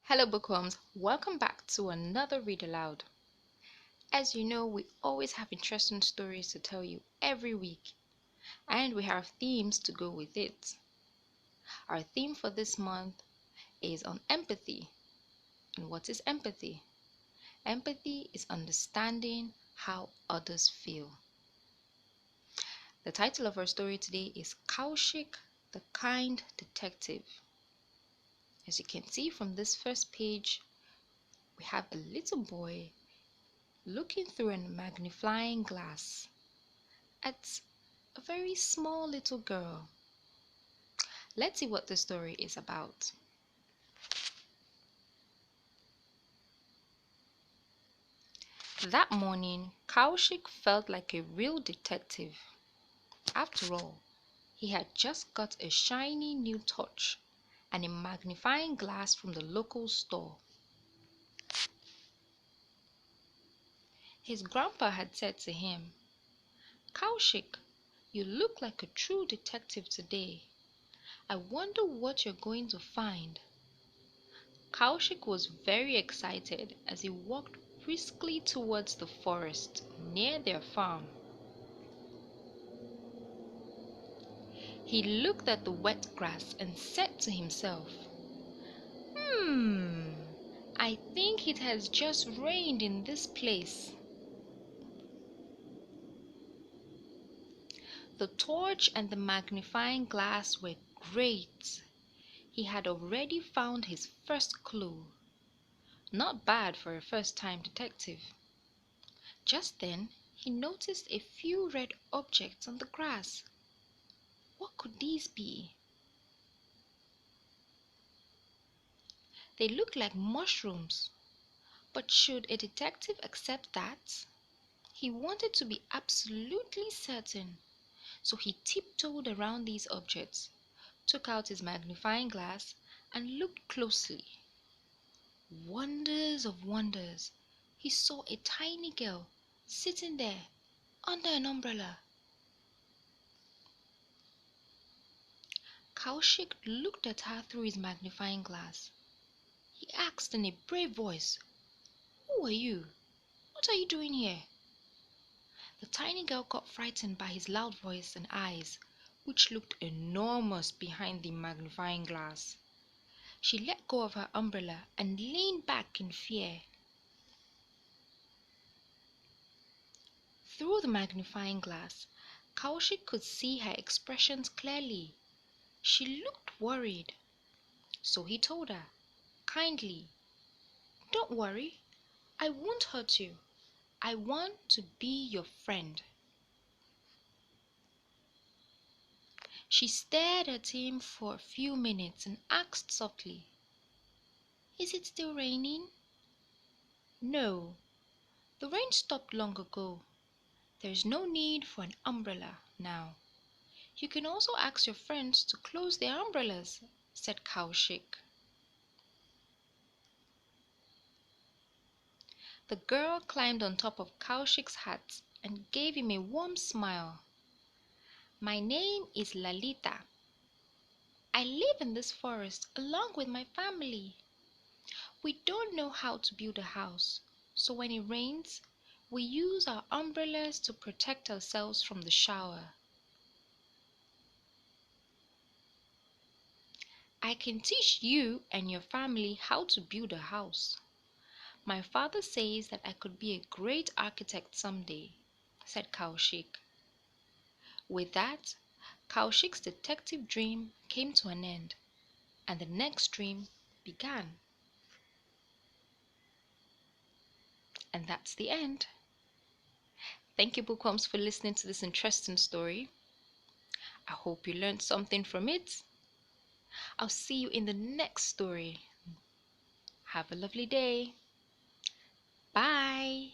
Hello bookworms, welcome back to another Read Aloud. As you know, we always have interesting stories to tell you every week, and we have themes to go with it. Our theme for this month is on empathy. And what is empathy? Empathy is understanding how others feel. The title of our story today is Kaushik, the Kind Detective. As you can see from this first page, we have a little boy looking through a magnifying glass at a very small little girl. Let's see what the story is about. That morning, Kaushik felt like a real detective. After all, he had just got a shiny new torch and a magnifying glass from the local store. His grandpa had said to him, "Kaushik, you look like a true detective today. I wonder what you're going to find." Kaushik was very excited as he walked briskly towards the forest near their farm. He looked at the wet grass and said to himself, "Hmm, I think it has just rained in this place." The torch and the magnifying glass were great. He had already found his first clue. Not bad for a first-time detective. Just then, he noticed a few red objects on the grass. What could these be? They looked like mushrooms. But should a detective accept that? He wanted to be absolutely certain. So he tiptoed around these objects, took out his magnifying glass, and looked closely. Wonders of wonders! He saw a tiny girl sitting there under an umbrella. Kaushik looked at her through his magnifying glass. He asked in a brave voice, "Who are you? What are you doing here?" The tiny girl got frightened by his loud voice and eyes, which looked enormous behind the magnifying glass. She let go of her umbrella and leaned back in fear. Through the magnifying glass, Kaushik could see her expressions clearly. She looked worried. So he told her, kindly, "Don't worry, I won't hurt you. I want to be your friend." She stared at him for a few minutes and asked softly, "Is it still raining?" "No, the rain stopped long ago. There is no need for an umbrella now. You can also ask your friends to close their umbrellas," said Kaushik. The girl climbed on top of Kaushik's hat and gave him a warm smile. "My name is Lalita. I live in this forest along with my family. We don't know how to build a house, so when it rains, we use our umbrellas to protect ourselves from the shower. I can teach you and your family how to build a house. My father says that I could be a great architect someday," said Kaushik. With that, Kaushik's detective dream came to an end, and the next dream began. And that's the end. Thank you, bookworms, for listening to this interesting story. I hope you learned something from it. I'll see you in the next story. Have a lovely day. Bye.